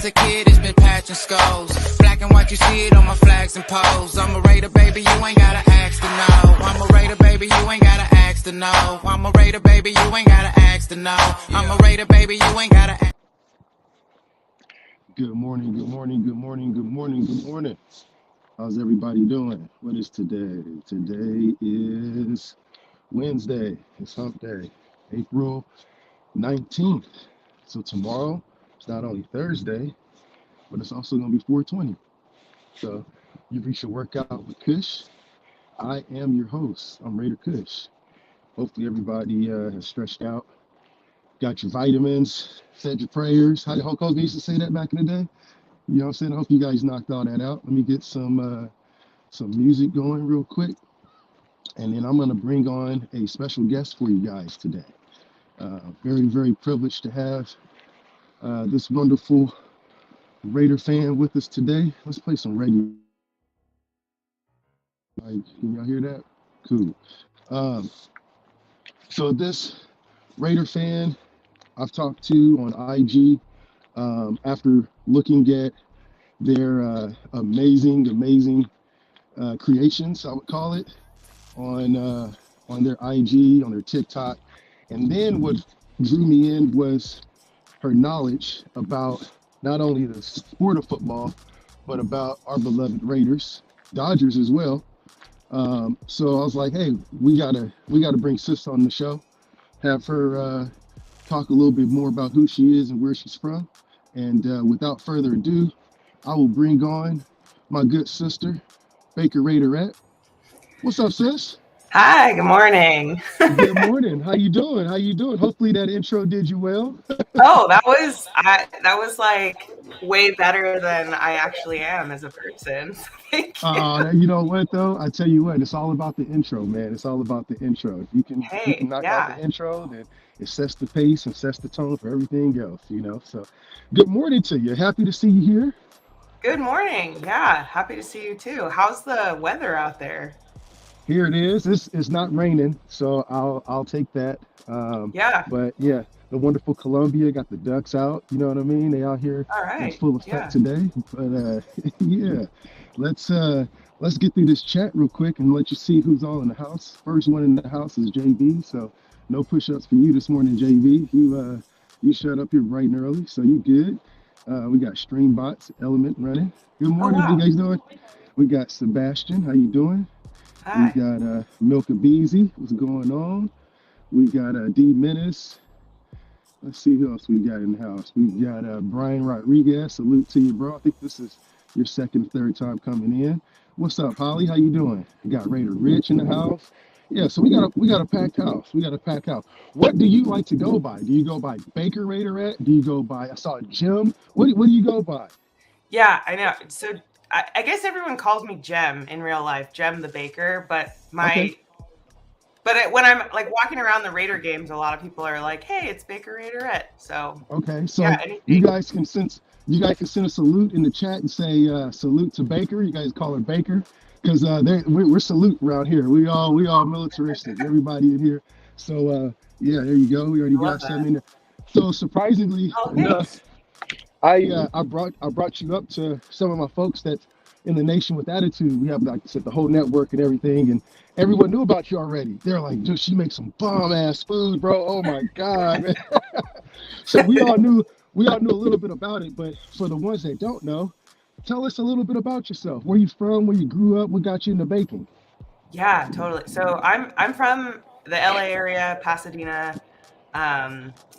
a kid, it's been patching skulls. Black and white, you see it on my flags and poles. I'm a Raider, baby, you ain't gotta ask to know. I'm a Raider, baby, you ain't gotta ask to know. I'm a Raider, baby, you ain't gotta ask to know. I'm a Raider, baby, you ain't gotta ask. Good morning, good morning, good morning, good morning, good morning. How's everybody doing? What is today? Today is Wednesday. It's hump day, April 19th. So tomorrow, it's not only Thursday, but it's also going to be 420. So you've reached your workout with Kush. I am your host. I'm Raider Kush. Hopefully everybody has stretched out, got your vitamins, said your prayers. How the Hulk Hogan used to say that back in the day? You know what I'm saying? I hope you guys knocked all that out. Let me get some music going real quick, and then I'm gonna bring on a special guest for you guys today. Very, very privileged to have this wonderful Raider fan with us today. Let's play some reggae. Like, can y'all hear that? Cool. Um, so this Raider fan I've talked to on IG after looking at their amazing creations, I would call it, on their IG, on their TikTok. And then what drew me in was her knowledge about not only the sport of football, but about our beloved Raiders, Dodgers as well. So I was like, hey, we gotta bring Sis on the show, have her talk a little bit more about who she is and where she's from. And without further ado, I will bring on my good sister, Baker Raiderette. What's up, sis? Hi, good morning. Good morning. How you doing? How you doing? Hopefully that intro did you well. Oh, that was like way better than I actually am as a person. Thank you. You know what though? I tell you what, it's all about the intro, man. It's all about the intro. If you can Hey, knock out the yeah. intro, then it sets the pace and sets the tone for everything else, you know. So good morning to you. Happy to see you here. Good morning. Yeah, happy to see you too. How's the weather out there? Here it is. It's not raining, so I'll take that. Yeah. But yeah, the wonderful Columbia got the ducks out. You know what I mean? They out here All in right. full effect Yeah. today. But yeah, let's uh let's get through this chat real quick and let you see who's all in the house. First one in the house is JB. So no push-ups for you this morning, JB. You shut up here bright and early, so you good. We got Streambots Element running. Good Oh, morning. How you wow. guys doing? We got Sebastian. How you doing? We Hi. got Milka Beezy. What's going on? We got D Menace. Let's see who else we got in the house. We got Brian Rodriguez. Salute to you, bro. I think this is your second, third time coming in. What's up, Holly? How you doing? We got Raider Rich in the house. Yeah, so we got a packed house. We got a packed house. What do you like to go by? Do you go by Baker Raiderette? Do you go by I saw Jim? What do you go by? Yeah, I know. So I guess everyone calls me Jem in real life, Jem the Baker, Okay. when I'm like walking around the Raider games, a lot of people are like, "Hey, it's Baker Raiderette." So Okay, yeah, so you anything. guys can send you guys can send a salute in the chat and say salute to Baker. You guys call her Baker because we're salute around here. We all militaristic. Everybody in here. So yeah, there you go. We already I love got some that. in there. So surprisingly Oh, enough, thanks. I brought you up to some of my folks that's in the nation with attitude. We have like I said the whole network and everything, and everyone knew about you already. They're like, dude, she makes some bomb ass food, bro. Oh my god, man. So we all knew a little bit about it, but for the ones that don't know, tell us a little bit about yourself. Where you from? Where you grew up? What got you into baking? Yeah, totally. So I'm from the LA area, Pasadena.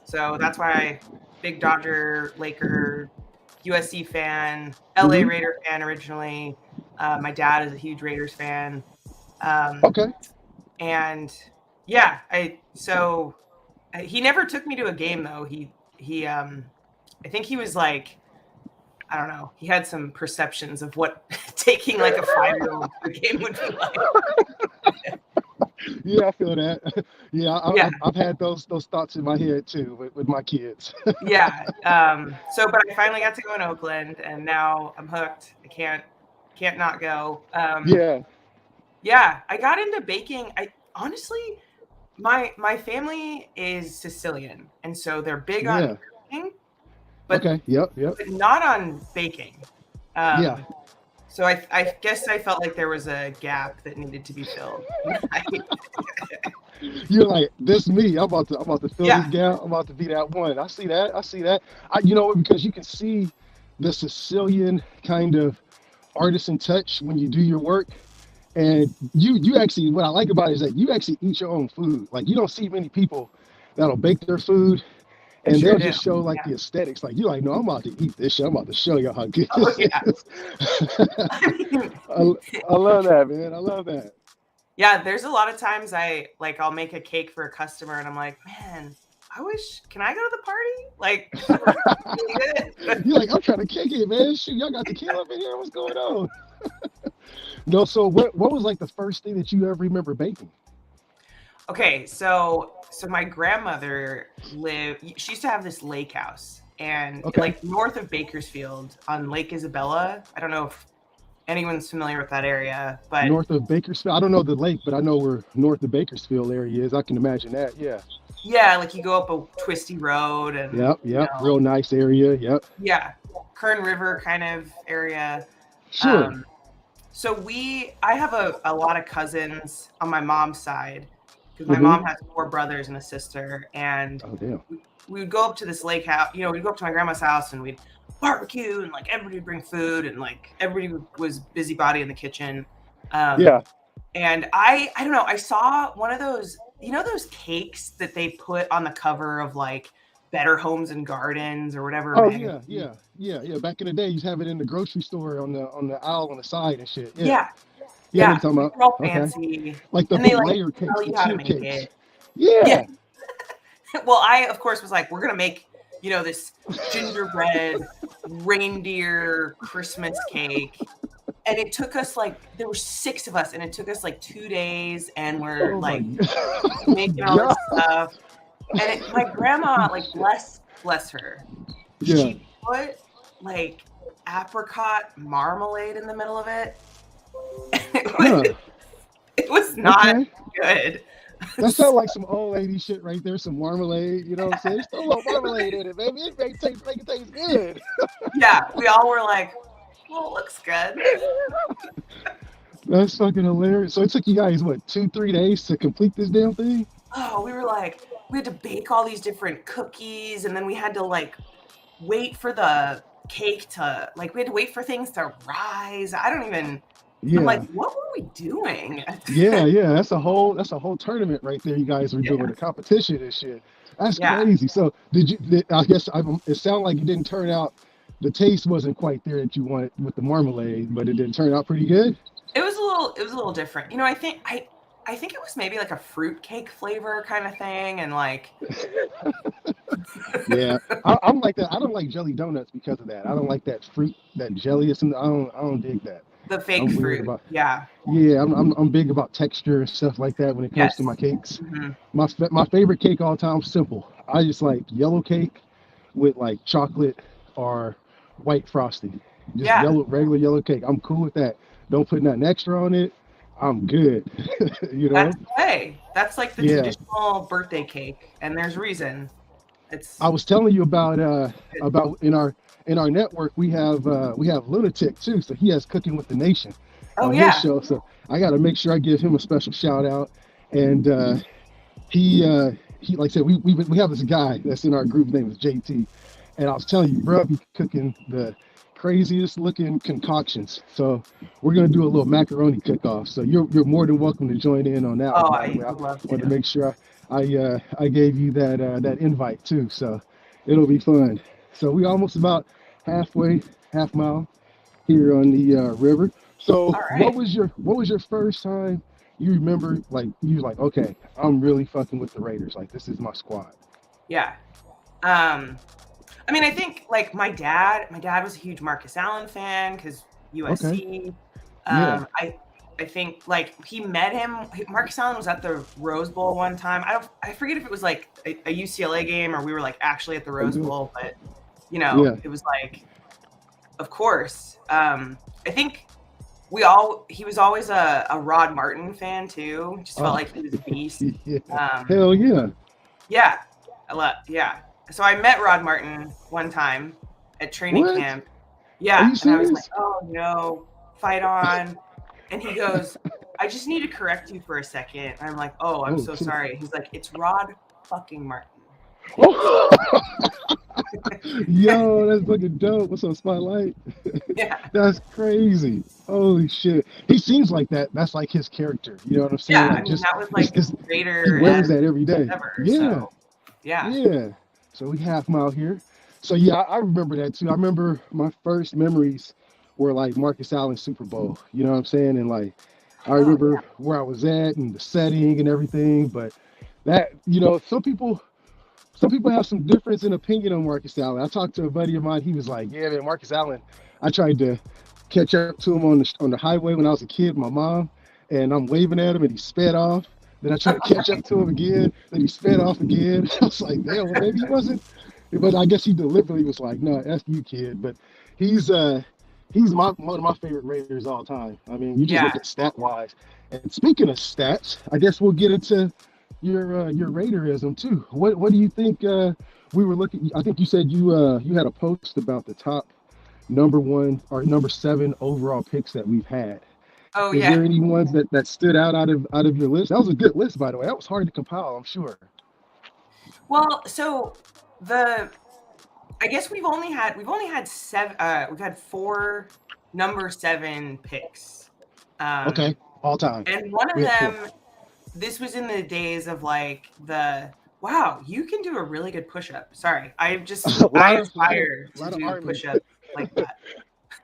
So that's why big Dodger, Laker, USC fan, LA Hmm. Raider fan originally. My dad is a huge Raiders fan. Um, Okay. and yeah, he never took me to a game though. He I think he was like, I don't know, he had some perceptions of what taking like a 5-year-old to a game would be like. Yeah, I feel that. Yeah, Yeah. I've had those thoughts in my head too with my kids. Yeah. But I finally got to go in Oakland, and now I'm hooked. I can't not go. Yeah. Yeah, I got into baking. I honestly, my family is Sicilian, and so they're big on Yeah. cooking. but Okay. Yep. but not on baking. Yeah. So I guess I felt like there was a gap that needed to be filled. You're like, this me. I'm about to fill this Yeah, gap. I'm about to be that one. I see that. I see that. You know what? Because you can see the Sicilian kind of artisan touch when you do your work. And you actually, what I like about it is that you actually eat your own food. Like you don't see many people that'll bake their food I and sure they'll do. just show like Yeah. the aesthetics. Like you're like, no, I'm about to eat this shit. I'm about to show you how good Oh this yeah. is. I mean, I, I love that, man. I love that. yeah, there's a lot of times I'll make a cake for a customer and I'm like, man, can I go to the party? Like, really good. You're like, I'm trying to kick it, man. Shoot, y'all got tequila up in here. What's going on? No, so what was like the first thing that you ever remember baking? Okay, so my grandmother she used to have this lake house and Okay. like north of Bakersfield on Lake Isabella. I don't know if anyone's familiar with that area, but North of Bakersfield. I don't know the lake, but I know where north of Bakersfield area is. I can imagine that. Yeah. yeah, like you go up a twisty road and Yep. Yep. Real nice area. Yep. yeah, Kern River kind of area. Sure. Um, so I have a lot of cousins on my mom's side because my Mm-hmm. mom has 4 brothers and a sister, and Oh damn. we would go up to this lake house. We'd go up to my grandma's house and we'd barbecue and like everybody would bring food and like everybody was busybody in the kitchen. Yeah. And I don't know. I saw one of those, those cakes that they put on the cover of like Better Homes and Gardens or whatever Oh magazine. yeah. Back in the day, you have it in the grocery store on the aisle on the side and shit. Yeah. Yeah, Yeah. What yeah. you talking about? They're all Okay. fancy, Like the and they big like layer cakes, tell the you how to tier make cakes. it. Yeah. Yeah. Well, I of course was like, we're gonna make this gingerbread reindeer Christmas cake, and it took us like there were 6 of us, and it took us like 2 days, and we're Oh my like making all this God. stuff. And my grandma, like bless her, Yeah. she put like apricot marmalade in the middle of it. Huh. It was not Okay. good. That sounds like some old lady shit right there. Some marmalade. You know what I'm saying? Just throw a little marmalade in it, baby. Make it taste good. Yeah, we all were like, well, it looks good. That's fucking hilarious. So it took you guys what 2-3 days to complete this damn thing? Oh, we had to bake all these different cookies, and then we had to like wait for the cake to we had to wait for things to rise. I'm Yeah. like, what were we doing? Yeah. That's a whole tournament right there. You guys were Yeah. doing a competition and shit. That's Yeah. crazy. So I guess it sounded like it didn't turn out. The taste wasn't quite there that you wanted with the marmalade, but it did turn out pretty good. It was a little different. I think it was maybe like a fruit cake flavor kind of thing, and like Yeah, I'm like that. I don't like jelly donuts because of that. I don't like that fruit, that jelly or something. I don't dig that. the fake I'm weird fruit. about. Yeah. Yeah, I'm big about texture and stuff like that when it comes to my Yes. cakes. Mhm. My favorite cake all time, simple. I just like yellow cake with like chocolate or white frosting. Just Yeah. regular yellow cake. I'm cool with that. Don't put nothing extra on it. I'm good. You know? That's the way. That's like the Yeah. traditional birthday cake, and there's reason. It's I was telling you about in our network we have Lunatic too, so he has Cooking with the Nation oh on yeah. his show. So I got to make sure I give him a special shout out. And he like I said we have this guy that's in our group. His name is JT, and I was telling you, bro, he cooking the craziest looking concoctions. So we're gonna do a little macaroni cook-off. So you're more than welcome to join in on that. Oh, one, by I the way. would love wanted to to. make sure I gave you that invite too. So it'll be fun. So we almost about half mile here on the river. So All right. what was your first time you remember, like you was like, okay, I'm really fucking with the Raiders. Like this is my squad. Yeah. I mean, I think like my dad was a huge Marcus Allen fan because USC. Yeah. I think like he met him. Marcus Allen was at the Rose Bowl one time. I forget if it was like a UCLA game or we were like actually at the Rose Bowl, but Yeah. it was like, of course. I think he was always a Rod Martin fan too. Just felt like he was a beast. Yeah. Um, Hell yeah. yeah, a lot. Yeah. so I met Rod Martin one time at training What? camp. Are Yeah, you and I was like, serious? "Oh no, fight on!" And he goes, "I just need to correct you for a second." And I'm like, "Oh, I'm Oh so shit. sorry." He's like, "It's Rod fucking Martin." Yo, that's fucking dope. What's up, Spotlight? Yeah, That's crazy. Holy shit. He seems like that. That's like his character. You know what I'm saying? yeah. I Like mean, just that was like he Raider wears as that every day. ever. Yeah. So yeah. Yeah. So we half mile here. So yeah, I remember that too. I remember my first memories were like Marcus Allen Super Bowl. You know what I'm saying? And like I Oh remember where I was at and the setting and everything. But that, some people have some difference in opinion on Marcus Allen. I talked to a buddy of mine. He was like, "Yeah, man, Marcus Allen. I tried to catch up to him on the highway when I was a kid, with my mom, and I'm waving at him, and he sped off. Then I tried to catch up to him again, then he sped off again. I was like, damn, well, maybe he wasn't, but I guess he deliberately was like, no, that's you, kid. But he's one of my favorite Raiders all time. I mean, you just yeah. look at stat wise. And speaking of stats, I guess we'll get into your Raiderism too. What do you think? We were looking. I think you said you had a post about the top number one or number seven overall picks that we've had. Oh Is yeah. there any ones that stood out of your list? That was a good list, by the way. That was hard to compile, I'm sure. Well, so the I guess we've only had seven. We've had four number seven picks, Okay, all time. and one of We had four. them. This was in the days of like the wow, you can do a really good push up. Sorry, a I lot of a lot of aspire a to lot of do arming. push up like that.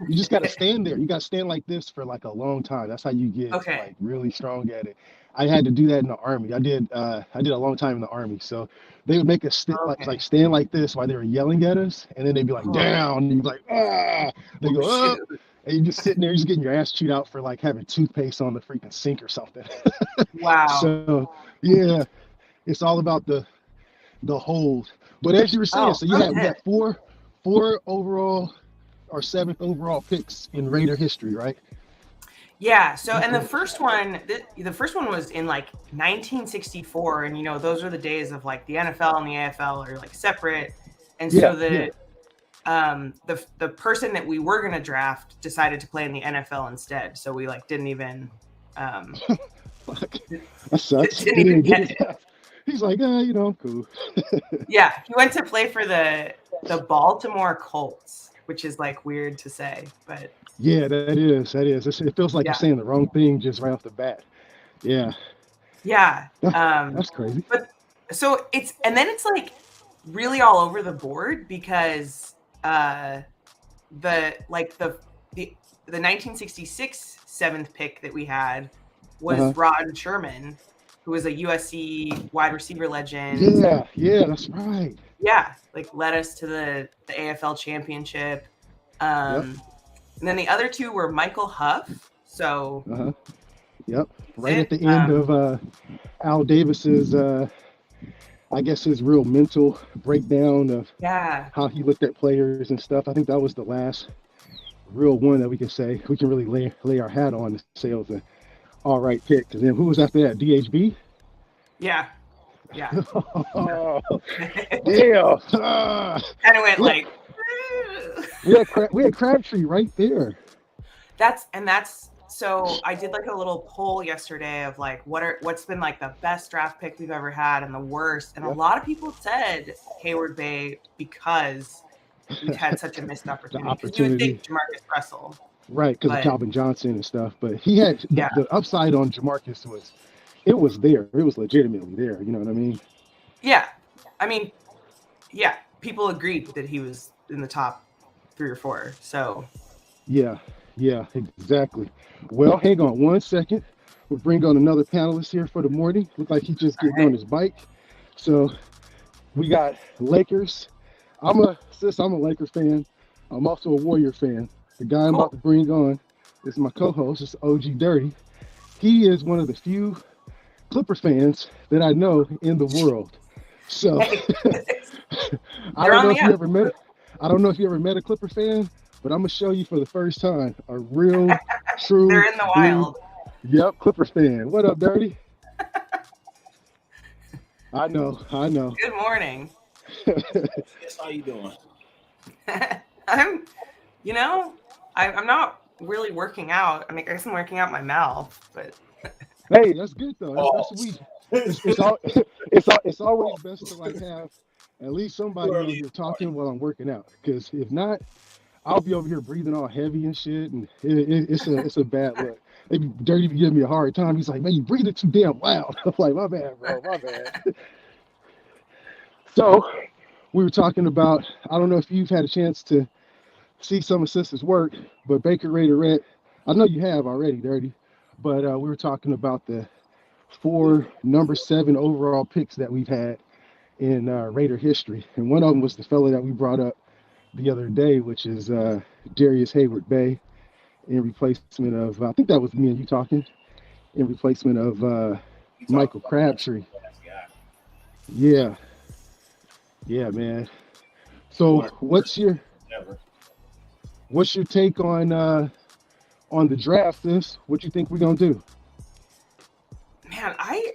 You just gotta stand there. You gotta stand like this for like a long time. That's how you get Okay. like really strong at it. I had to do that in the army. I did a long time in the army. So they would make us like Okay. stand like this while they were yelling at us, and then they'd be like Oh, down, and you'd be like ah. They oh go shoot. up, and you're just sitting there, just getting your ass chewed out for like having toothpaste on the freaking sink or something. Wow. So yeah, it's all about the hold. But as you were saying, Oh, so we okay. got four overall or seventh overall picks in Raider history, right? Yeah. So, and the Okay. first one was in like 1964, and those are the days of like the NFL and the AFL are like separate, and Yeah, so yeah. the person that we were gonna draft decided to play in the NFL instead. So we like didn't even um, Fuck. That sucks. didn't Didn't even even get get it. it. He's like, I'm cool. Yeah, he went to play for the Baltimore Colts, which is like weird to say, but Yeah, that is. That is. It feels like you're yeah, saying the wrong thing just right off the bat. Yeah. yeah. That, that's crazy. But so it's like really all over the board because the like the 1966 seventh pick that we had Uh-huh. was Rod Sherman, who was a USC wide receiver legend. Yeah, yeah, that's right. Yeah, like led us to the AFL championship. Yep. And then the other two were Michael Huff. So Uh-huh. Yep. that's Right at it. the end of Al Davis's I guess his real mental breakdown of Yeah. how he looked at players and stuff. I think that was the last real one that we can really lay our hat on to say it was an all right pick. And then who was after that? DHB? Yeah. Yeah. Oh, damn. Kind of went we, like we had Crabtree right there. that's so I did like a little poll yesterday of like what's been like the best draft pick we've ever had and the worst. And a Yep. lot of people said Hayward Bay because we've had such a missed The opportunity. Because you would opportunity. think Jamarcus Russell. Right, because of But Calvin Johnson and stuff. But he had yeah. the upside on Jamarcus was there. It was legitimately there. You know what I mean? Yeah. I mean, yeah, people agreed that he was in the top 3 or 4. So Yeah, yeah, exactly. Well, hang on one second. We'll bring on another panelist here for the morning. Look like he's just getting right. on his bike. So we got Lakers. Since I'm a Lakers fan, I'm also a Warrior fan. The guy I'm about to bring on is my co-host, it's OG Dirty. He is one of the few Clipper fans that I know in the world. So Hey, I they're don't on know the if you up. ever met I don't know if you ever met a Clipper fan, but I'm gonna show you for the first time a real, true They're in the blue, wild. yep, Clipper fan. What up, Dirty? I know. Good morning. Yes, how you doing? I'm, you know, I'm not really working out. I mean, I guess I'm working out my mouth, but Hey, that's good though. That's Oh, sweet. It's all it's always best to like have at least too somebody over early in here the morning. talking while I'm working out. Because if not, I'll be over here breathing all heavy and shit, and it's a bad look. They be Dirty be giving me a hard time. He's like, man, you breathing too damn loud. I'm like, my bad, bro, my bad. So we were talking about. I don't know if you've had a chance to see some of Sister's work, but Baker Raiderette, I know you have already, Dirty. But we were talking about the four number 7 overall picks that we've had in Raider history, and one of them was the fella that we brought up the other day, which is Darius Hayward Bay, in replacement of I think that was me and you talking, in replacement of We talked Michael about that Crabtree. last guy. Yeah, yeah, man. So Worst ever. what's your take on the draft? This what you think we're gonna do? man, I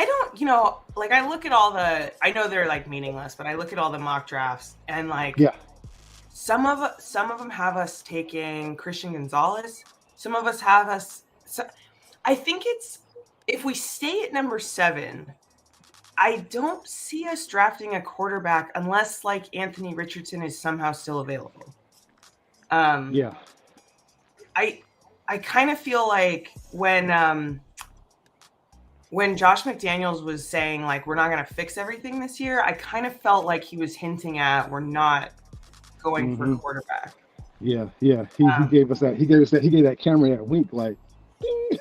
don't, like I look at all the, I know they're like meaningless, but I look at all the mock drafts and like Yeah, some of them have us taking Christian Gonzalez. Some of us have us. So, I think it's if we stay at number 7, I don't see us drafting a quarterback unless like Anthony Richardson is somehow still available. yeah, I kind of feel like when Josh McDaniels was saying like we're not going to fix everything this year, I kind of felt like he was hinting at we're not going for hmm quarterback. yeah, yeah. He Um, gave us that. He gave that camera that wink, like,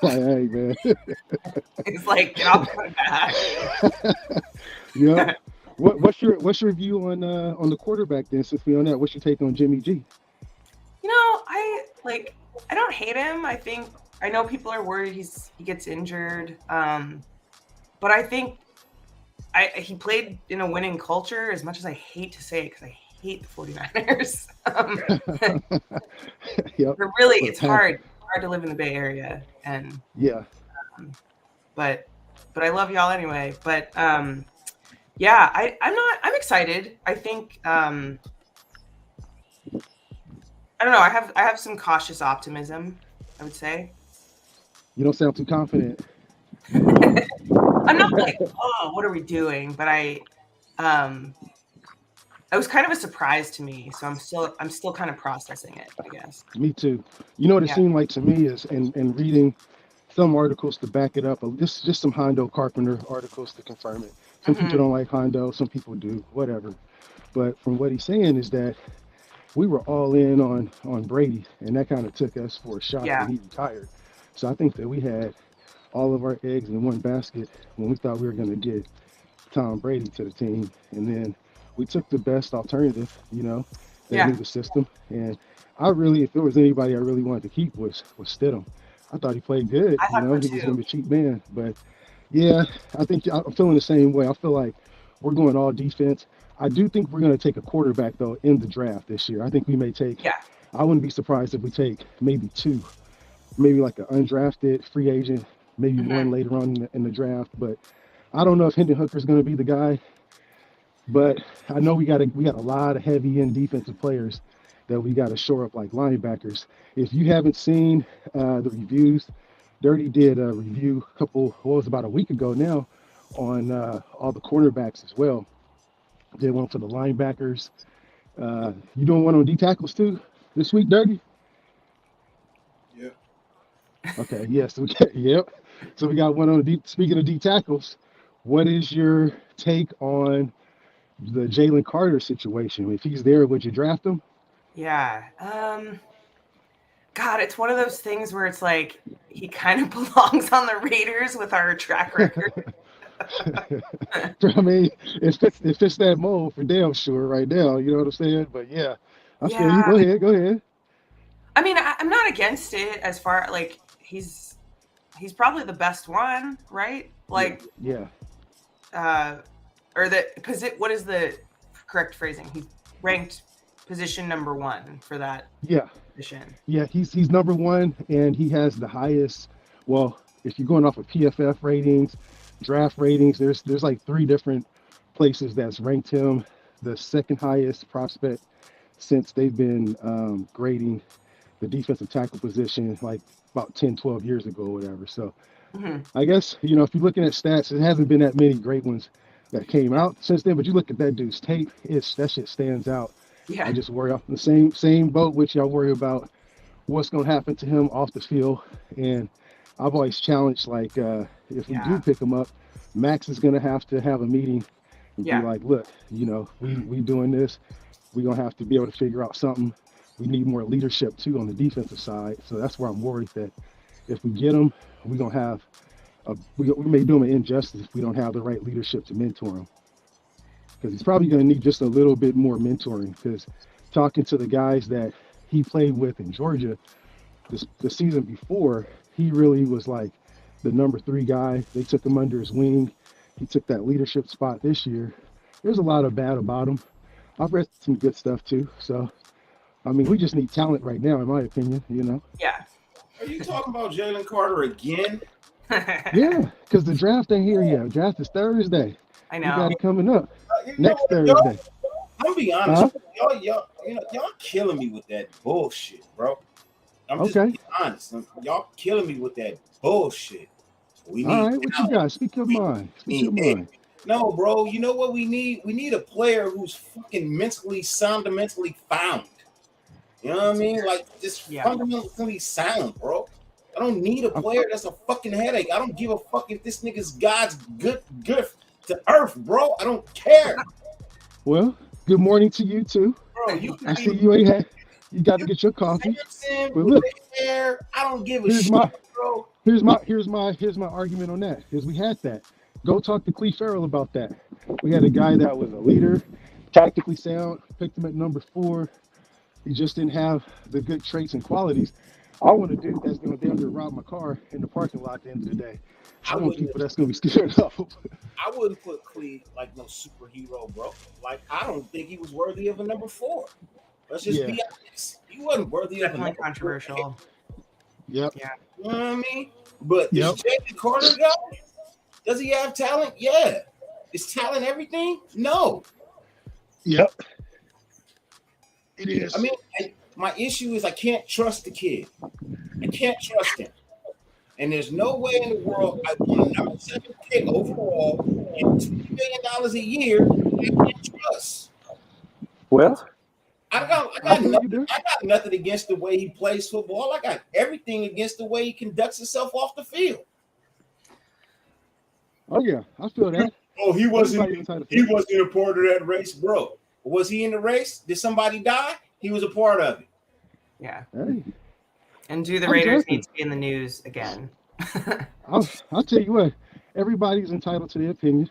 like, hey man. it's like get off my back. Yep. What's your view on the quarterback then? Since we on that, what's your take on Jimmy G? I don't hate him. I know people are worried he gets injured. But I think he played in a winning culture, as much as I hate to say it because I hate the 49ers. Yep. But really, But it's hard to live in the Bay Area, and yeah, um, but I love y'all anyway. But yeah, I'm excited. I think I don't know. I have some cautious optimism, I would say. you don't sound too confident. I'm not like, oh, what are we doing? But um, it was kind of a surprise to me, so I'm still kind of processing it, I guess. Me too. You know what it Yeah. seemed like to me is, and reading some articles to back it up, just some Hondo Carpenter articles to confirm it. Some people Hmm. don't like Hondo, some people do, whatever. But from what he's saying is that we were all in on Brady, and that kind of took us for a shock Yeah. when he retired. So I think that we had all of our eggs in one basket when we thought we were going to get Tom Brady to the team, and then we took the best alternative, that Yeah. knew the system. And I really, if there was anybody I really wanted to keep, was Stidham. I thought he played good. I thought so He was too. going to be a cheap man, but yeah, I think I'm feeling the same way. I feel like we're going all defense. I do think we're going to take a quarterback though in the draft this year. I think we may take. Yeah. I wouldn't be surprised if we take maybe 2, maybe like an undrafted free agent, maybe Hmm. one later on in the draft. But I don't know if Hendon Hooker's going to be the guy. But I know we got a lot of heavy end defensive players that we got to shore up like linebackers. If you haven't seen the reviews, Dirty did a review what was about a week ago now, on all the cornerbacks as well. Did one for the linebackers. You doing one on D tackles too this week, Dirty? Yep. Okay, yes, yep. So we got one on speaking of D tackles, what is your take on the Jalen Carter situation? If he's there, would you draft him? Yeah. God, it's one of those things where it's like he kind of belongs on the Raiders with our track record. I mean, it fits that mold for damn sure right now. You know what I'm saying? But yeah, I feel you. Yeah. Go ahead, go ahead. I mean, I'm not against it as far like he's probably the best one, right? Yeah, Like, yeah, or what is the correct phrasing? He ranked position number 1 for that yeah, position. yeah. He's number one, and he has the highest. Well, if you're going off of PFF ratings, draft ratings, there's like 3 different places that's ranked him the second highest prospect since they've been grading the defensive tackle position like about 10, 12 years ago or whatever. So Mhm. I guess, if you're looking at stats, it hasn't been that many great ones that came out since then, but you look at that dude's tape, that shit stands out. I Yeah. just worry off the same boat which y'all worry about what's going to happen to him off the field. And I've always challenged, like, if we do Yeah. pick him up, Max is going to have a meeting and be Yeah. like, look, we doing this. We're going to have to be able to figure out something. We need more leadership, too, on the defensive side. So that's where I'm worried that if we get him, we're going to have we may do him an injustice if we don't have the right leadership to mentor him. Because he's probably going to need just a little bit more mentoring. Because talking to the guys that he played with in Georgia the season before, he really was like the number 3 guy. They took him under his wing. He took that leadership spot this year. There's a lot of bad about him. I've read some good stuff too. So, I mean, we just need talent right now, in my opinion, Yeah. Are you talking about Jalen Carter again? Yeah, because the draft ain't here yet. Draft is Thursday. I We know. got it coming up You know next what, Thursday. I'm gonna be honest. Huh? Y'all killing me with that bullshit, bro. I'm just Okay. being honest. Y'all killing me with that bullshit. We need All right, what you talent. got? Speak your mind. Speak your Hey, mind. no, bro. You know what we need? We need a player who's fucking mentally sound and mentally found. You know what I mean? Like just fundamentally sound, bro. I don't need a player that's a fucking headache. I don't give a fuck if this nigga's God's good to earth, bro. I don't care. Well, good morning to you too. Bro, I see you got to get your coffee. But look, I don't give a here's shit, my bro. here's my argument on that. Is we had that. Go talk to Cleve Farrell about that. We had a guy that was a leader, tactically sound, picked him at number 4. He just didn't have the good traits and qualities. I want a dude that's going to damn near rob my car in the parking lot at the end of the day. I want people that's going to be scared of. I wouldn't put Cleve like no superhero, bro. Like, I don't think he was worthy of a number 4. Let's just be honest. He wasn't worthy of a number controversial. 4. Yep. Yeah. You know what I mean? But this Jalen Carter guy, does he have talent? Yeah. Is talent everything? No. Yep. It is. I mean, my issue is I can't trust the kid. I can't trust him. And there's no way in the world I want a number 7 pick overall and $20 million a year I can't trust. Well, I got nothing against the way he plays football. I got everything against the way he conducts himself off the field. Oh yeah, I feel that. Oh, he wasn't a part of that race, bro. Was he in the race? Did somebody die? He was a part of it. Yeah. Hey. And do the Raiders need to be in the news again? I'll tell you what, everybody's entitled to their opinion.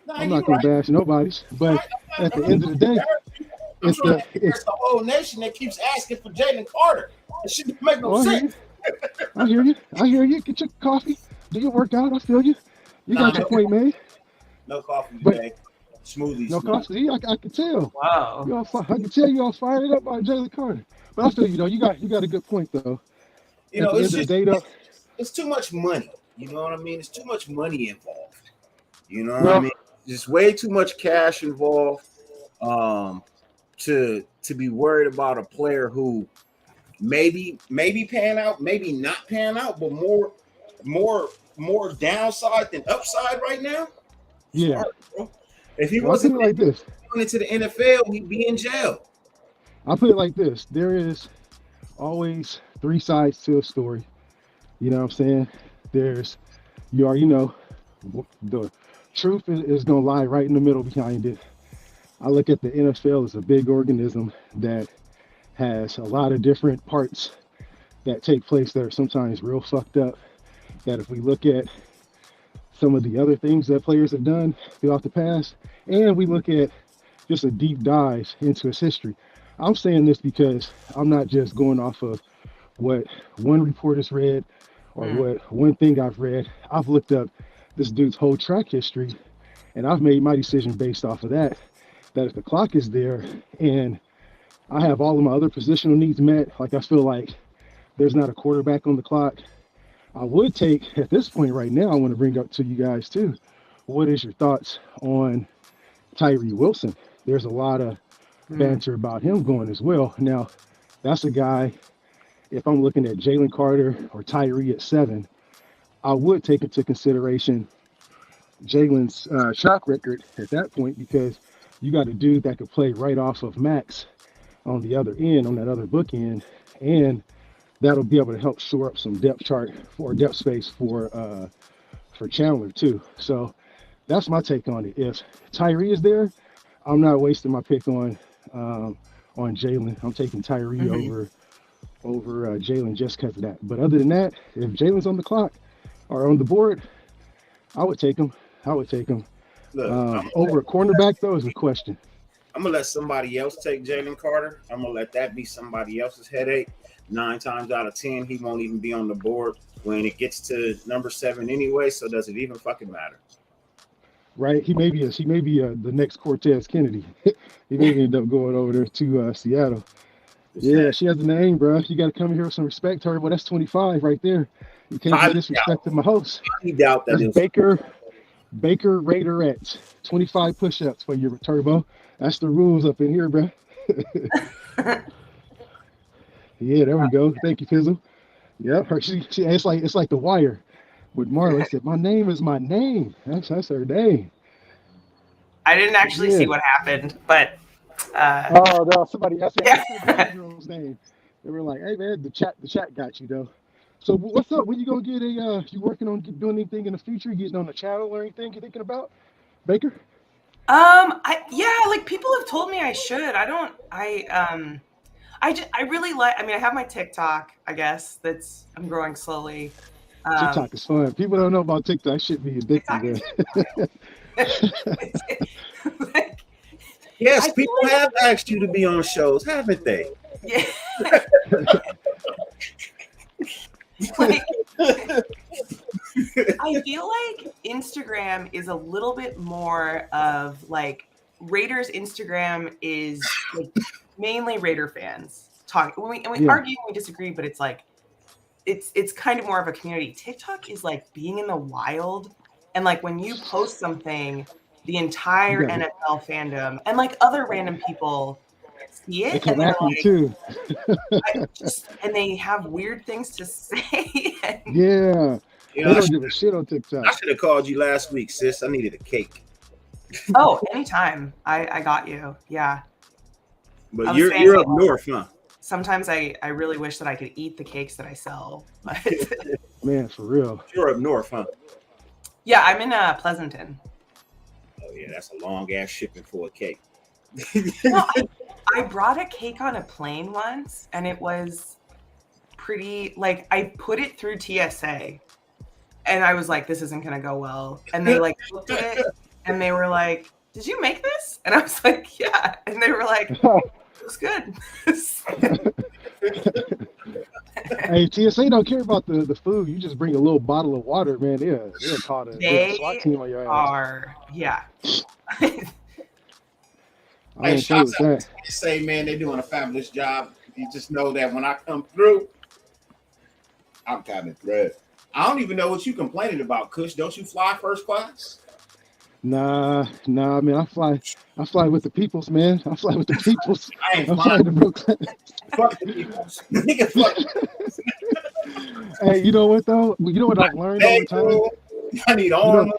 I'm not going to bash nobody's, but at the end of the day, it's the whole nation that keeps asking for Jalen Carter. It shouldn't make no sense. I hear you. Get your coffee. Do your workout. I feel you. You got your point made. No coffee today. Smoothies. No coffee. I can tell. Wow. I can tell you all fired up by Jalen Carter. But I feel you though. You got a good point though. You know, it's too much money. You know what I mean? It's too much money involved. You know what I mean? There's way too much cash involved to be worried about a player who maybe pan out, maybe not pan out, but more downside than upside right now. Yeah. Sorry, if he wasn't like this, going into the NFL, he'd be in jail. I'll put it like this. There is always 3 sides to a story. You know what I'm saying? There's, the truth is going to lie right in the middle behind it. I look at the NFL as a big organism that has a lot of different parts that take place that are sometimes real fucked up. That if we look at some of the other things that players have done throughout the past, and we look at just a deep dive into his history. I'm saying this because I'm not just going off of what one report has read or what one thing I've read. I've looked up this dude's whole track history, and I've made my decision based off of that if the clock is there and I have all of my other positional needs met, like I feel like there's not a quarterback on the clock, I would take, at this point right now, I want to bring up to you guys too, what is your thoughts on Tyree Wilson. There's a lot of banter about him going as well. Now, that's a guy, if I'm looking at Jalen Carter or Tyree at 7, I would take into consideration Jalen's track record at that point, because you got a dude that could play right off of Max on the other end, on that other book end, and that'll be able to help shore up some depth chart for depth space for Chandler too. So that's my take on it. If Tyree is there, I'm not wasting my pick on Jalen. I'm taking Tyree over Jalen just because of that. But other than that, if Jalen's on the clock or on the board, I would take him. Look, over a cornerback, though, is a question. I'm gonna let somebody else take Jalen Carter. I'm gonna let that be somebody else's headache. 9 times out of 10, he won't even be on the board when it gets to number 7 anyway. So does it even fucking matter? Right? He may be the next Cortez Kennedy. He may end up going over there to Seattle. Yeah, she has a name, bro. You got to come here with some respect to her. Well, that's 25 right there. You can't be disrespecting my host. I doubt that that's Baker Raiderette. 25 push-ups for your Turbo. That's the rules up in here, bro. Yeah, there we go. Thank you, Fizzle. Yep, it's like The Wire with Marla. Said, "My name is my name." That's her name. I didn't actually see what happened, but oh no, somebody else said the girl's name. They were like, "Hey man, the chat got you though." So what's up? When you gonna get you working on doing anything in the future? Getting on the channel or anything you're thinking about, Baker? Like people have told me I should. I really like. I mean, I have my TikTok. I guess I'm growing slowly. TikTok is fun. People don't know about TikTok. Should be addicted. Yes, people have asked you to be on shows, haven't they? Yeah. I feel like Instagram is a little bit more of like Raiders. Instagram is like mainly Raider fans talking. We argue and we disagree, but it's like it's kind of more of a community. TikTok is like being in the wild, and like when you post something, the entire NFL fandom and like other random people see it, and they're like, too. and they have weird things to say. Yeah, they don't give a shit on TikTok. I should have called you last week, sis. I needed a cake. Oh, anytime. I got you. Yeah. But you're up north, huh? Sometimes I really wish that I could eat the cakes that I sell. But man, for real. You're up north, huh? Yeah, I'm in Pleasanton. Oh yeah, that's a long ass shipping for a cake. No, I brought a cake on a plane once, and it was pretty. Like I put it through TSA, and I was like, "This isn't gonna go well." And they like looked at it, and they were like, "Did you make this?" And I was like, "Yeah." And they were like, "Looks good." Hey, TSA don't care about the food. You just bring a little bottle of water, man. They'll call a SWAT team on your ass. Yeah. Hey, shout out to TSA, man. They're doing a fabulous job. You just know that when I come through, I'm kind of dread. I don't even know what you complaining about, Kush. Don't you fly first class? Nah, man. I fly with the peoples, man. I fly with the peoples. I ain't flying to Brooklyn. Fuck the peoples. Nigga, fuck. Hey, you know what though? You know what I've learned over time? I need all.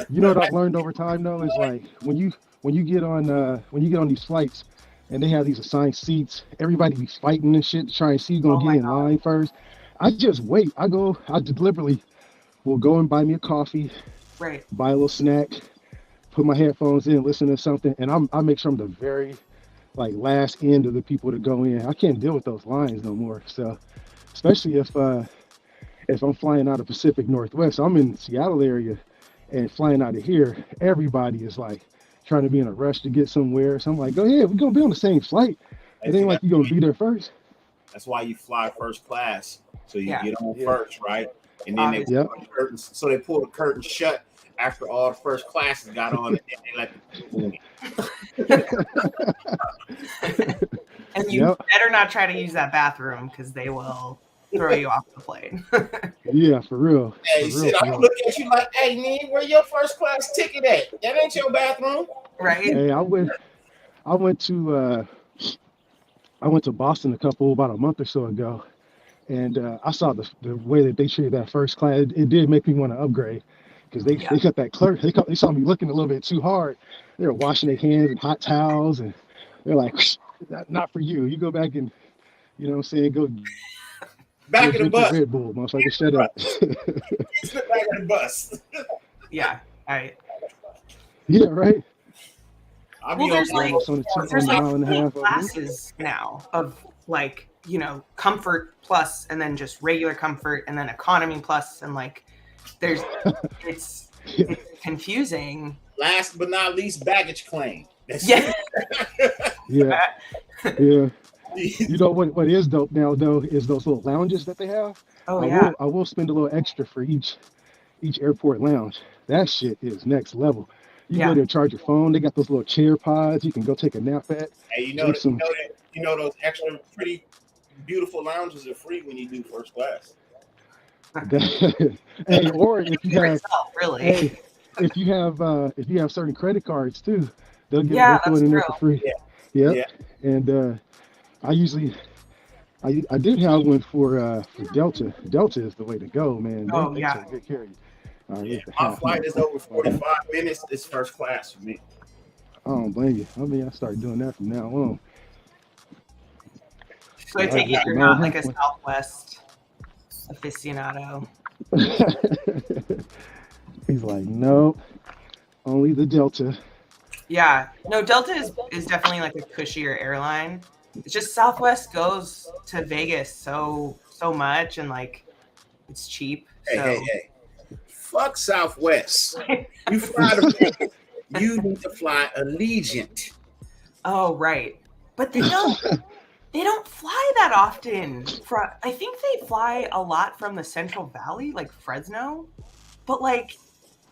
You know what I've learned over time though is like when you get on these flights and they have these assigned seats, everybody be fighting and shit to try and see who's gonna get in line first. I just wait. I deliberately will go and buy me a coffee, right? Buy a little snack, put my headphones in, listen to something, and I make sure I'm the very like last end of the people to go in. I can't deal with those lines no more. So especially if I'm flying out of Pacific Northwest, I'm in the Seattle area and flying out of here, everybody is like trying to be in a rush to get somewhere. So I'm like, go ahead, we're gonna be on the same flight. It ain't like you're gonna be there first. That's why you fly first class. So you get on first, right? And then they pull the curtains. So they pull the curtain shut after all the first classes got on, and then they let the people in. And you better not try to use that bathroom because they will. throw you off the plane. Yeah, for real. Hey, For real, shit, for I real. look at you like, hey, man, where your first class ticket at? That ain't your bathroom. Right? Hey, I went to Boston about a month or so ago, and I saw the way that they treated that first class. It did make me want to upgrade because Yeah. they got that clerk. They saw me looking a little bit too hard. They were washing their hands in hot towels, and they're like, not for you. You go back and you know what I'm saying, go Back of the drink your bus. Red Bull, motherfucker. Shut up. It's the back of the bus. Yeah. Right. Yeah, right. I'll Well, be on there's like Almost on a there's like mile and a half over. classes now of like, comfort plus and then just regular comfort and then economy plus and like there's it's confusing. Last but not least, baggage claim. Yeah. Yeah. Yeah. You know what is dope now though is those little lounges that they have. Oh yeah. I will spend a little extra for each airport lounge. That shit is next level. You Yeah. go there, charge your phone. They got those little chair pods you can go take a nap at. Hey, you know those extra pretty beautiful lounges are free when you do first class. Hey, or if you have really. hey, if you have certain credit cards too, they'll Yeah, throw it in there for free. Yeah. Yep. And I did have one for Delta. Delta is the way to go, man. Oh, They yeah. take good care of you. My flight is over 45 minutes. It's first class for me. I don't blame you. I mean, I started doing that from now on. So I take it you're not like a Southwest aficionado. He's like, nope, only the Delta. Yeah. No, Delta is definitely like a cushier airline. It's just Southwest goes to Vegas so much and like it's cheap. Hey. Fuck Southwest. You fly to Vegas, you need to fly Allegiant. Oh, right. But they don't fly that often. I think they fly a lot from the Central Valley, like Fresno. But like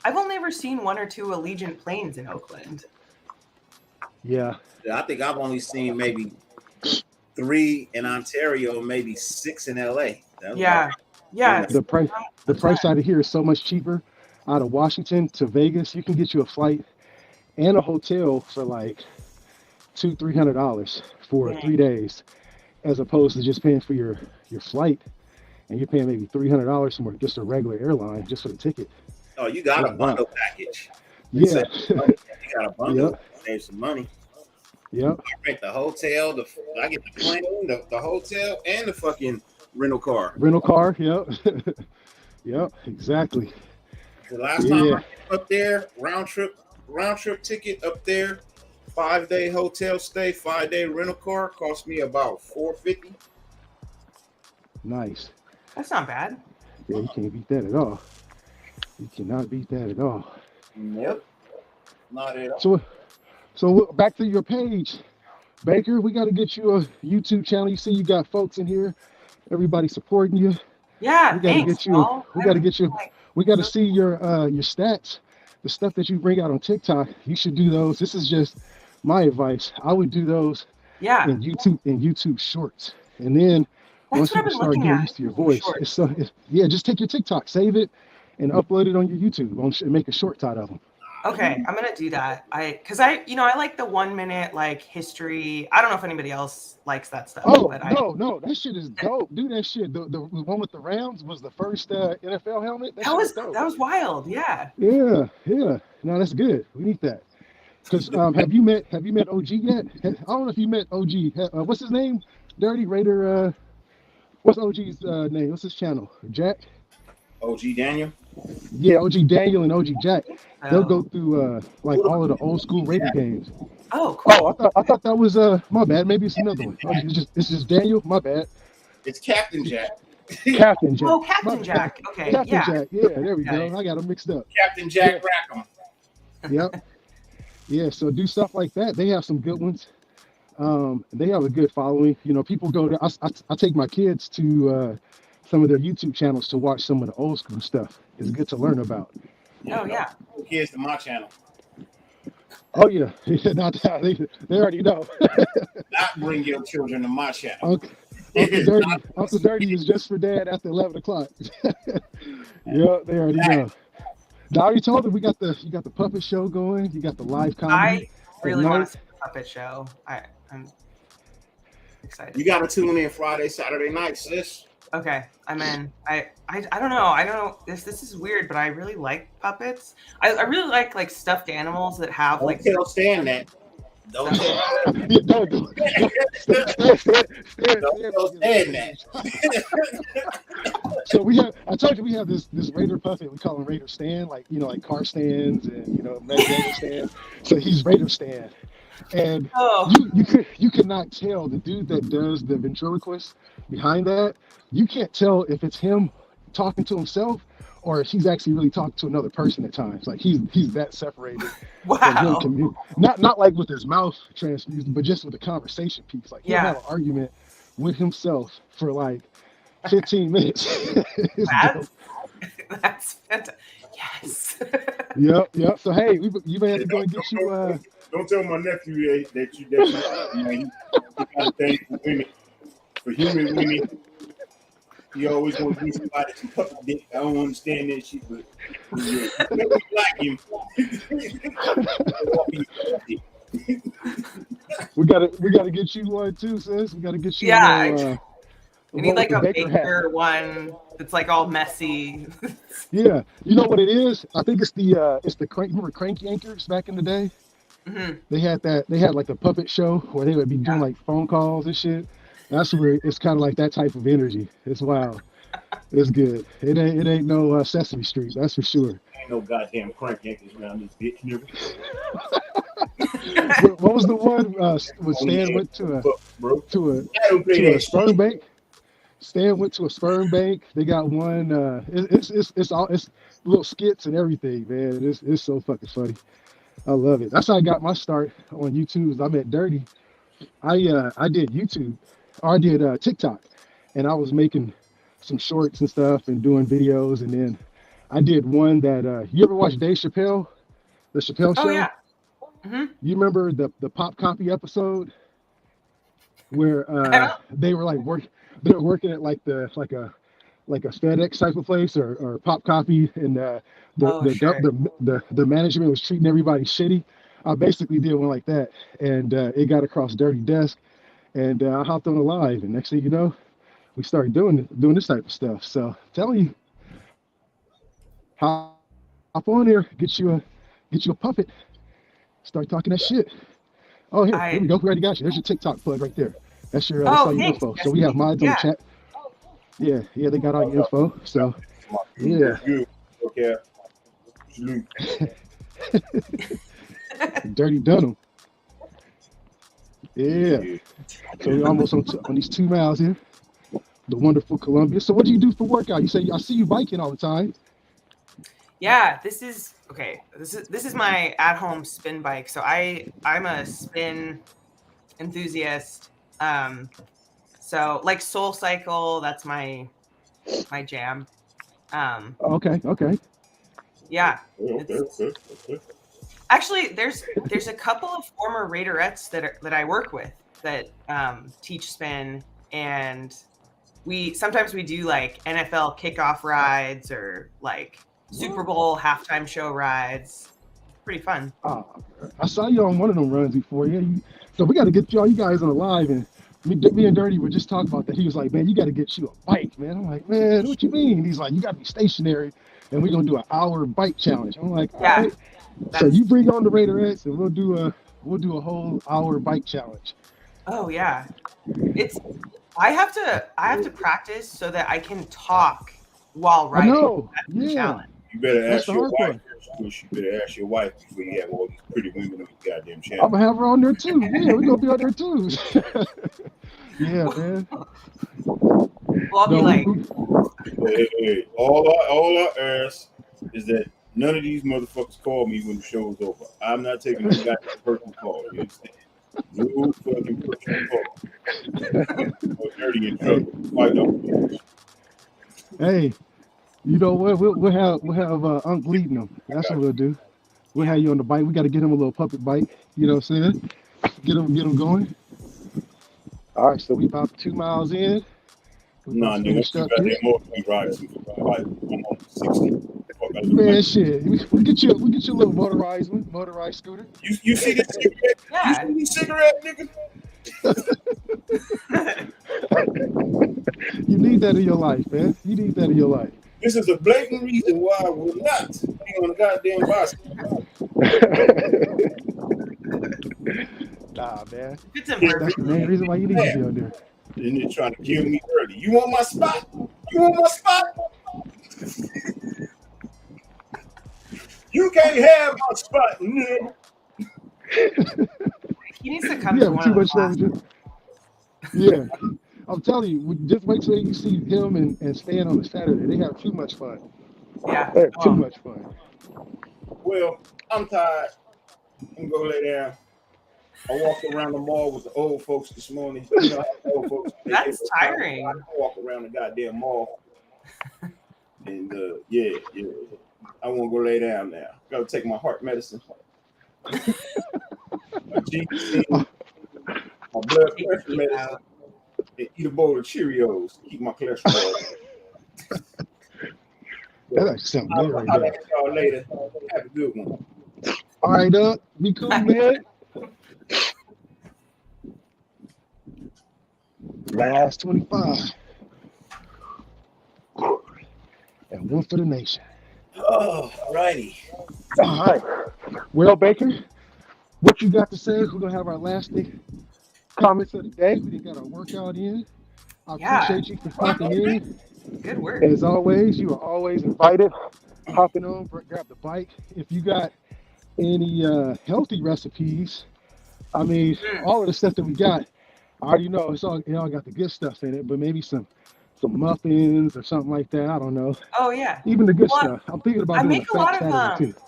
I've only ever seen one or two Allegiant planes in Oakland. Yeah. I think I've only seen maybe 3 in Ontario, maybe 6 in LA. Yeah. The price out of here is so much cheaper. Out of Washington to Vegas, you can get you a flight and a hotel for like $200-300 for 3 days, as opposed to just paying for your flight, and you're paying maybe $300 for just a regular airline just for the ticket. Oh, you got a bundle package. Yeah. You got a bundle. Save some money. Yep. I rent the hotel. I get the plane, the hotel, and the fucking rental car. Yep. Yep. Exactly. The last time I went up there, round trip ticket up there, 5-day hotel stay, 5-day rental car cost me about $450. Nice. That's not bad. Yeah, you can't beat that at all. You cannot beat that at all. Yep. Not at all. So back to your page, Baker. We got to get you a YouTube channel. You see, you got folks in here, everybody supporting you. Yeah, we got to get you. Paul. We got to get you. We got to see your stats, the stuff that you bring out on TikTok. You should do those. This is just my advice. I would do those. Yeah. In YouTube Shorts, and then once people start getting used to your voice, just take your TikTok, save it, and upload it on your YouTube and make a short out of them. Okay, I'm gonna do that. Because I like the 1 minute like history. I don't know if anybody else likes that stuff. Oh, but no, that shit is dope. Do that shit. The one with the Rams was the first NFL helmet. That was wild. Yeah. Yeah. No, that's good. We need that. Because have you met OG yet? I don't know if you met OG. What's his name? Dirty Raider. What's OG's name? What's his channel? Jack. OG Daniel. Yeah, OG Daniel and OG Jack. They'll go through like all of the old school Raider games. Oh, cool. Oh, I thought that was my bad. Maybe it's another one. It's just Daniel. My bad. It's Captain Jack. Captain Jack. Oh, Captain Jack. Okay. Captain Jack. Yeah, there we go. I got them mixed up. Captain Jack Rackham. Yep. Yeah. So do stuff like that. They have some good ones. They have a good following. You know, people go to. I take my kids to some of their YouTube channels to watch some of the old school stuff. It's good to learn about. Oh yeah. Kids to my channel. Oh yeah. Not that they already know. Not bring your children to my channel. Uncle Dirty is just for Dad after 11 o'clock. Yeah, they already know. I already told them you got the puppet show going. You got the live comedy. I really want to see the puppet show. I'm excited. You got to tune in Friday, Saturday night, sis. Okay, I'm in. I don't know. I don't know. This is weird, but I really like puppets. I really like stuffed animals that have Don't tell Stan that. Don't tell Stan that. So I told you we have this Raider puppet. We call him Raider Stan, like car stands and Raider Stan. So he's Raider Stan, and you cannot tell the dude that does the ventriloquist behind that. You can't tell if it's him talking to himself or if he's actually really talking to another person at times. Like he's that separated. Wow. Not like with his mouth transfused, but just with the conversation piece. Like he'll have an argument with himself for like 15 minutes. That's fantastic. Yes. Yep. So hey, you may have to go and get you. Don't tell my nephew that you got to thank for women, for human women. You always want to be somebody to puppet dick. I don't understand that shit, but like him. we gotta get you one too, sis. We gotta get you. Yeah. I need like a baker one that's like all messy. Yeah, you know what it is? I think it's the remember Crank Yankers back in the day. Mm-hmm. They had like a puppet show where they would be doing like phone calls and shit. That's where it's kind of like that type of energy. It's wild. It's good. It ain't no Sesame Street. That's for sure. Ain't no goddamn Crank Yankers around this bitch. What was the one when Stan went to a sperm bank? Stan went to a sperm bank. They got one. It's little skits and everything, man. It's so fucking funny. I love it. That's how I got my start on YouTube. I met Dirty. I did YouTube. Or I did TikTok, and I was making some shorts and stuff and doing videos. And then I did one that you ever watch Dave Chappelle, the Chappelle Show? Oh yeah. Mm-hmm. You remember the pop copy episode where they were working at like a FedEx type of place or pop copy, and the management was treating everybody shitty. I basically did one like that, and it got across Dirty Desk. And I hopped on a live, and next thing you know, we started doing this type of stuff. So I'm telling you, hop on here, get you a puppet, start talking that shit. Oh, here we go. We already got you. There's your TikTok plug right there. That's your info. So we have mods on the chat. Yeah, they got all your info. So yeah. Okay. Dirty Dunham. Yeah. So we're almost on these 2 miles here. The wonderful Columbia. So what do you do for workout? You say I see you biking all the time. Yeah, this is my at-home spin bike. So I'm a spin enthusiast. So like Soul Cycle, that's my jam. Okay. Yeah. Actually, there's a couple of former Raiderettes that I work with that teach spin, and sometimes we do like NFL kickoff rides or like Super Bowl halftime show rides. Pretty fun. I saw you on one of them runs before. Yeah, so we got to get you guys on the live, and me and Dirty were just talking about that. He was like, "Man, you got to get you a bike, man." I'm like, "Man, what you mean?" He's like, "You got to be stationary, and we're gonna do an hour bike challenge." I'm like, yeah. "All right." So you bring on the Raiderettes, and we'll do a whole hour bike challenge. Oh yeah, I have to practice so that I can talk while riding. I know. That's the challenge. You better ask your wife. You better ask your wife before you have all these pretty women on the goddamn channel. I'm gonna have her on there too. Yeah, we're gonna be on there too. Yeah, man. Well, I'll be like, hey, all I ask is that none of these motherfuckers call me when the show's over. I'm not taking a goddamn personal call. You understand? No fucking personal call. Dirty and trouble. Why don't? Hey, you know what? We'll have Unc leading them. That's what we'll do. We'll have you on the bike. We got to get him a little puppet bike. You know what I'm saying? Get him going. All right, so we about 2 miles in. We Nah, both nigga, finished you up got here. that more than we ride to. Like, I'm on 60. Fuck, I look Man, like. shit. We get you a little motorized scooter. You see this cigarette? You Yeah. see this cigarette, nigga? You need that in your life, man. You need that in your life. This is a blatant reason why I will not be on a goddamn bicycle. Nah, man. It's in Here, That's perfect the main shape. reason why you need to be on there. and they're trying to kill me early. You want my spot? You want my spot? You can't have my spot, nigga. He needs to come You to have one too of the much classes. leverage. Yeah. I'm telling you, just wait till you see him and Stan on a Saturday. They have too much fun. Yeah. They have too Oh, much fun. Well, I'm tired. I'm gonna go lay down. I walked around the mall with the old folks this morning. You know how the old folks that's tiring. I walk around the goddamn mall. And yeah. I want to go lay down now. Gotta take my heart medicine. My GC, my blood pressure medicine, and eat a bowl of Cheerios to keep my cholesterol. That actually sounds good right I'll there. let y'all later. Have a good one. All right, be cool, man. Last 25. And one for the nation. Oh, righty. All right. Well, Baker, what you got to say? We're going to have our last comments of the day. We didn't got our workout in. I appreciate you for hopping in. Good work. As always, you are always invited. Hopping on, grab the bike. If you got any healthy recipes, I mean, all of the stuff that we got, I already know it all got the good stuff in it, but maybe some muffins or something like that. I don't know. Oh yeah. Even the good stuff. I'm thinking about doing a fat Saturday too.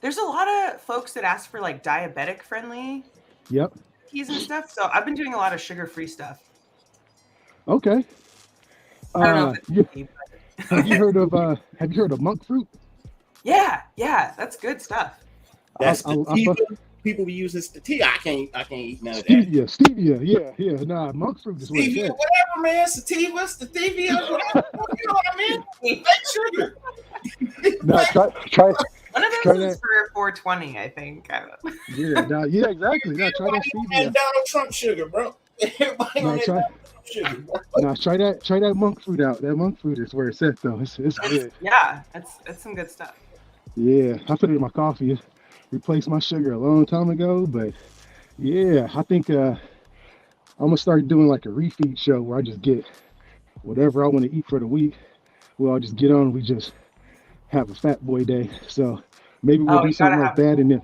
There's a lot of folks that ask for like diabetic friendly cookies and stuff. So I've been doing a lot of sugar-free stuff. Okay. I don't know if it's healthy, but... have you heard of monk fruit? Yeah, that's good stuff. That's people be using stevia. I can't eat none of that. Stevia, yeah. Nah, monk fruit is what it's at. Whatever, man. Stevia, whatever. You know what I mean? Fake sugar. Nah, try. One of those is for 420, I think. Yeah, exactly. Now try that stevia. Donald Trump sugar, bro. Everybody on that sugar. Now try that monk fruit out. That monk fruit is where it's at, though. It's good. Yeah, that's some good stuff. Yeah, I put it in my coffee. Replaced my sugar a long time ago, but yeah, I think I'm gonna start doing like a refeed show where I just get whatever I want to eat for the week. Well, I'll just get on. We just have a fat boy day. So maybe we'll do something like that, and then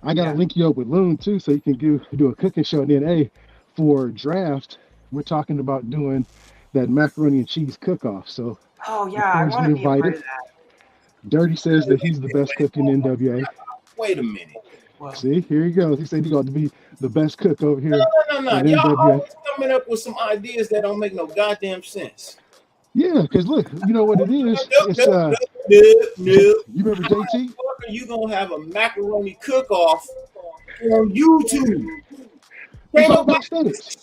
I gotta link you up with Loon too, so you can do a cooking show. And then for draft, we're talking about doing that macaroni and cheese cook-off. So I want to be a part of that. Dirty says that he's the best cook in NWA. Wait a minute. Well, see, here he goes. He said he's going to be the best cook over here. No. Y'all always coming up with some ideas that don't make no goddamn sense. Yeah, because look, you know what it is? You remember JT? You gonna have a macaroni cook-off on YouTube? It's all about aesthetics.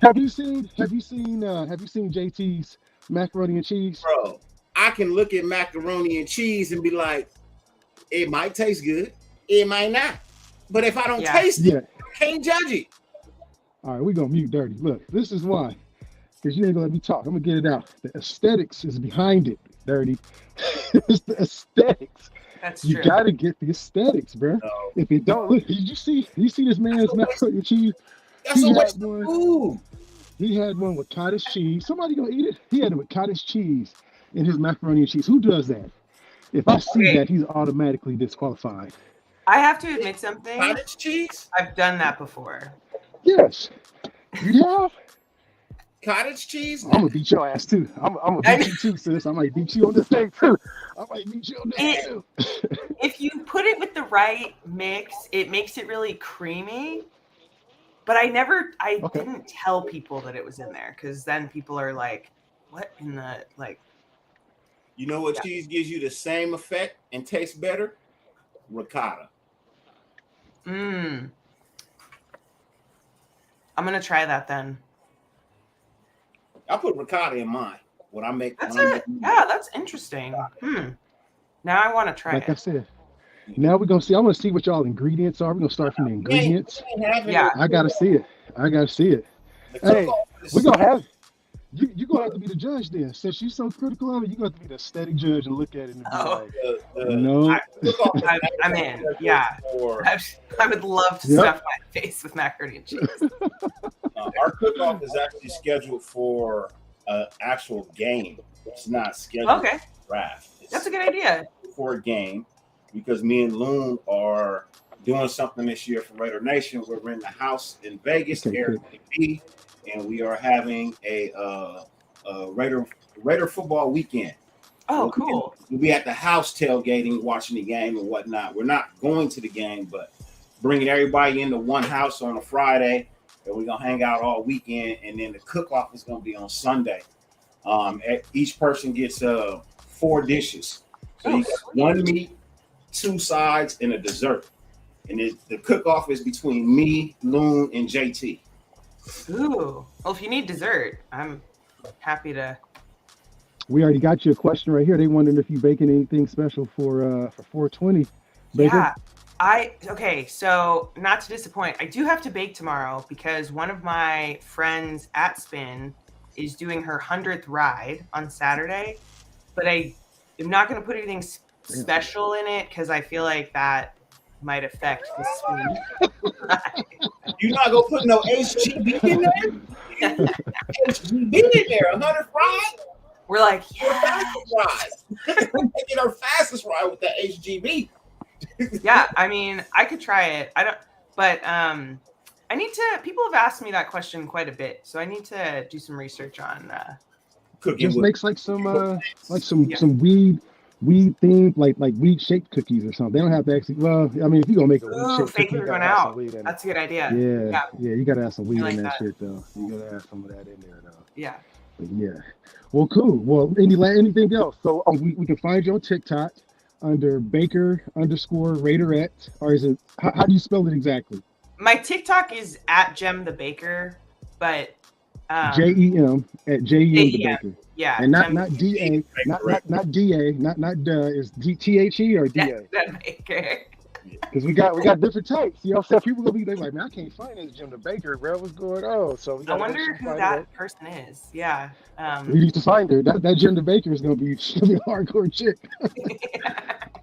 Have you seen JT's macaroni and cheese? Bro, I can look at macaroni and cheese and be like, it might taste good, it might not. But if I don't taste it, I can't judge it. All right, we're gonna mute Dirty. Look, this is why. Because you ain't gonna let me talk. I'm gonna get it out. The aesthetics is behind it, Dirty. It's the aesthetics. That's true. You gotta get the aesthetics, bro. No. If you don't, look, you see this man's macaroni and cheese. That's a waste of food. He had one with cottage cheese. Somebody gonna eat it? He had it with cottage cheese in his macaroni and cheese. Who does that? If I see that, he's automatically disqualified. I have to admit something. Cottage cheese? I've done that before. Yes. You have? Cottage cheese? I'm gonna beat your ass too. I'm gonna beat you too, sis. I might beat you on this thing too. I might beat you on this thing too. If you put it with the right mix, it makes it really creamy. But I didn't tell people that it was in there because then people are like, what in the like? You know what cheese gives you the same effect and tastes better? Ricotta. I'm gonna try that then. I put ricotta in mine when I make. That's interesting. Now I want to try Like it. I said, now we're gonna see. I want to see what y'all ingredients are. We're gonna start from the ingredients. I gotta see it. Hey, we're gonna have you gonna have to be the judge then. Since you're so critical of it, you're gonna have to be the aesthetic judge and look at it and be like, no. I'm in. Yeah. I would love to stuff my face with macaroni and cheese. Our cook-off is actually scheduled for an actual game. It's not scheduled for draft. That's a good idea. For a game, because me and Loon are doing something this year for Raider Nation. We're renting a house in Vegas, Airbnb, and we are having a Raider football weekend. Oh, cool. We'll be at the house tailgating, watching the game and whatnot. We're not going to the game, but bringing everybody into one house on a Friday, and we're gonna hang out all weekend. And then the cook-off is gonna be on Sunday. Each person gets 4 dishes. So you got 1 meat, 2 sides, and a dessert. And the cook-off is between me, Loon, and JT. Ooh. Well, if you need dessert, I'm happy to. We already got you a question right here. They wondering if you baking anything special for 420. Baker? Yeah. Okay, so not to disappoint, I do have to bake tomorrow because one of my friends at Spin is doing her 100th ride on Saturday, but I am not going to put anything special in it because I feel like that might affect the Spin. You're not going to put no HGB in there? HGB in there, 100th ride? We're like, We're making our fastest ride with that HGB. Yeah, I mean, I could try it. I need to. People have asked me that question quite a bit, so I need to do some research on cooking. Just makes some weed themed like weed shaped cookies or something. They don't have to actually. Well, I mean, if you're gonna make a weed shaped cookie, you gotta have some weed in it. That's a good idea. Yeah, you gotta have some weed in that shit though. You gotta have some of that in there though. Yeah. But yeah. Well, cool. Well, anything else? So we can find you on TikTok under Baker_Raiderette, or is it? How do you spell it exactly? My TikTok is at Jem the Baker, but JEM at JEM the Baker. Yeah, and not DA, not DA, not is THE or DA? The Baker. Because we got different types. You know, so people gonna be like, man, I can't find this Jem the Baker, bro. What's going on? So I wonder who that person is. Yeah. We need to find her. That Jem the Baker is gonna be a hardcore chick.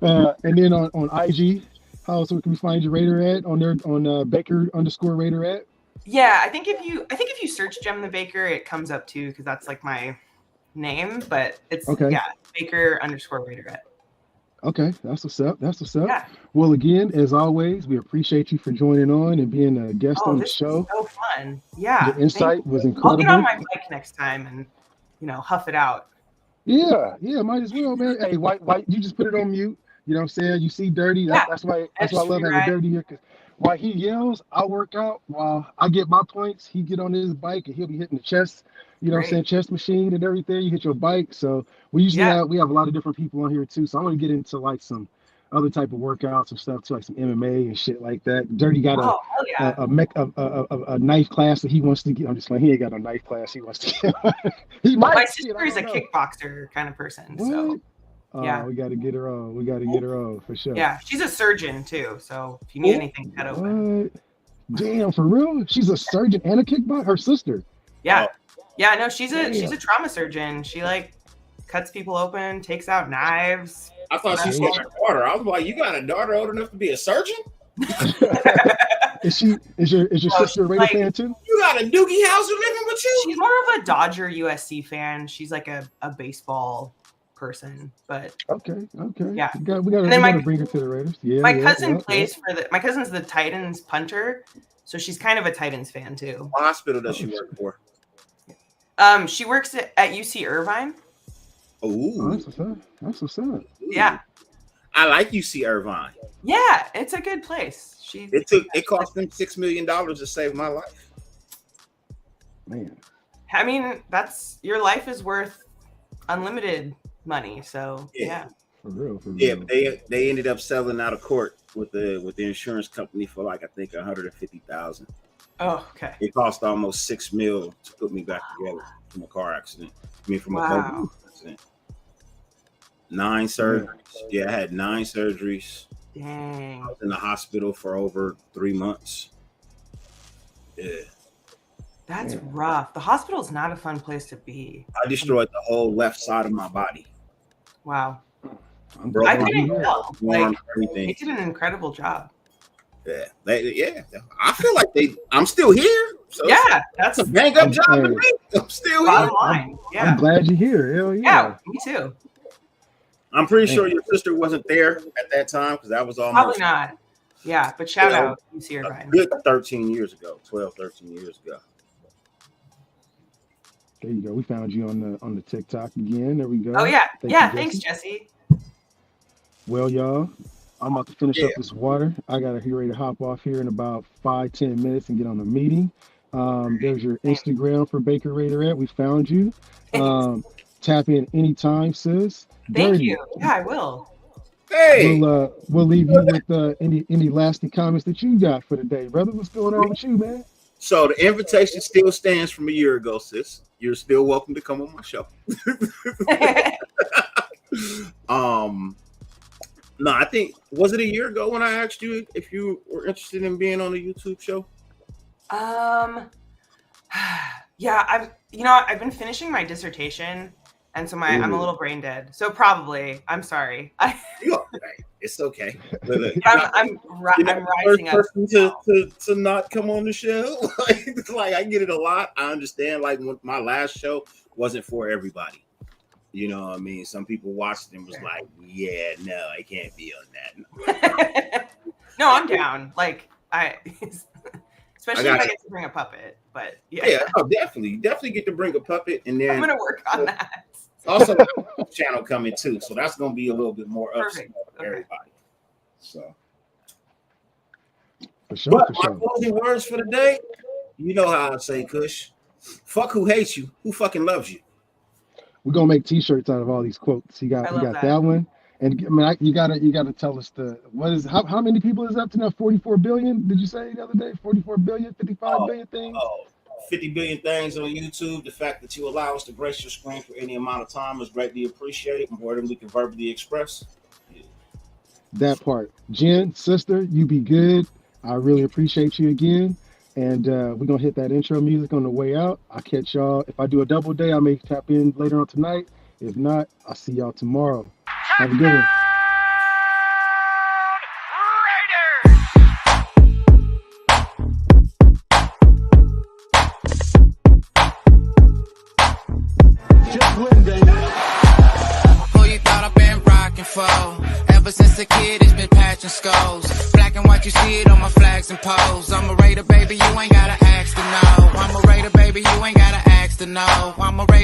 And then on IG, how else can we find your Raiderette on there on Baker_Raiderette? Yeah, I think if you search Jem the Baker, it comes up too because that's like my name, but it's Baker_Raiderette. Okay, that's what's up. Yeah. Well, again, as always, we appreciate you for joining on and being a guest on the show. Was so fun. Yeah. The insight was incredible. I'll get on my bike next time and huff it out. Yeah, might as well, man. Hey, white, you just put it on mute. You know what I'm saying? You see Dirty. That's why I love having Dirty here. Because while he yells, I work out. While I get my points, he get on his bike and he'll be hitting the chest. You know what I'm saying? Chest machine and everything. You hit your bike. So we usually have a lot of different people on here too. So I want to get into like some other type of workouts and stuff too, like some MMA and shit like that. Dirty got a knife class that he wants to get. I'm just like, he ain't got a knife class he wants to get. My sister is a kickboxer kind of person. What? So we got to get her on. For sure. Yeah, she's a surgeon too. So if you need anything cut open. Damn, for real? She's a surgeon and a kickboxer. Her sister. Yeah. Yeah, no, she's a trauma surgeon. She like cuts people open, takes out knives. I thought she said her daughter. I was like, you got a daughter old enough to be a surgeon? Is your sister a Raider fan too? You got a Doogie Howser living with you? She's more of a Dodger USC fan. She's like a baseball person, but okay. Yeah, we gotta bring her to the Raiders. Yeah. My cousin plays for my cousin's the Titans punter, so she's kind of a Titans fan too. What hospital does she work for? She works at UC Irvine. Oh, that's what's up. Yeah. I like UC Irvine. Yeah, it's a good place. It cost them $6 million to save my life. Man. I mean, your life is worth unlimited money. So yeah. For real. Yeah, they ended up selling out of court with the insurance company for like I think $150,000. Oh, okay. It cost almost $6 million to put me back together from a car accident. I mean, from a boat accident. 9 surgeries. Yeah, I had 9 surgeries. Dang. I was in the hospital for over 3 months. Yeah. That's rough. The hospital is not a fun place to be. I destroyed the whole left side of my body. Wow. I couldn't tell. Like, everything. They did an incredible job. Yeah. I feel like I'm still here. So yeah, that's a bang up job to me. I'm still here. I'm glad you're here. Hell yeah. Yeah, me too. I'm pretty sure your sister wasn't there at that time because that was almost probably not. Yeah, but shout out, you see her a good 13 years ago, 12, 13 years ago. There you go. We found you on the TikTok again. There we go. Oh yeah, Thanks, Jesse. Well, y'all, I'm about to finish up this water. I gotta get ready to hop off here in about 5-10 minutes and get on a meeting. There's your Instagram for Baker Raiderette. We found you. Tap in anytime, sis. Thank you. Yeah, I will. Hey, we'll leave you with any lasting comments that you got for the day, brother. What's going on with you, man? So the invitation still stands from a year ago, sis. You're still welcome to come on my show. No, I think, was it a year ago when I asked you if you were interested in being on a YouTube show? Yeah, I've been finishing my dissertation, and so I'm a little brain dead. So probably, I'm sorry. It's okay. I'm rising up. Person to not come on the show. like I get it a lot. I understand. Like my last show wasn't for everybody. You know what I mean? Some people watched and was like, "Yeah, no, I can't be on that." No, I'm down. Like especially if I get to bring a puppet. But yeah, definitely get to bring a puppet, and then I'm gonna work on that. Also, channel coming too, so that's gonna be a little bit more upset for everybody. So, my closing words for the day, you know how I say, Kush. Fuck who hates you. Who fucking loves you? We're gonna make T-shirts out of all these quotes. You got that one, and I mean, you gotta tell us how many people is up to now? 44 billion? Did you say the other day? 44 billion, 55 billion things. 50 billion things on YouTube. The fact that you allow us to grace your screen for any amount of time is greatly appreciated, more than we can verbally express. That part. Jen, sister, you be good. I really appreciate you again. And we're going to hit that intro music on the way out. I'll catch y'all. If I do a double day, I may tap in later on tonight. If not, I'll see y'all tomorrow. Have a good one. Ever since a kid, it's been patching skulls. Black and white, you see it on my flags and poles. I'm a Raider, baby, you ain't gotta ask to know. I'm a Raider, baby, you ain't gotta ask to know. I'm a Raider.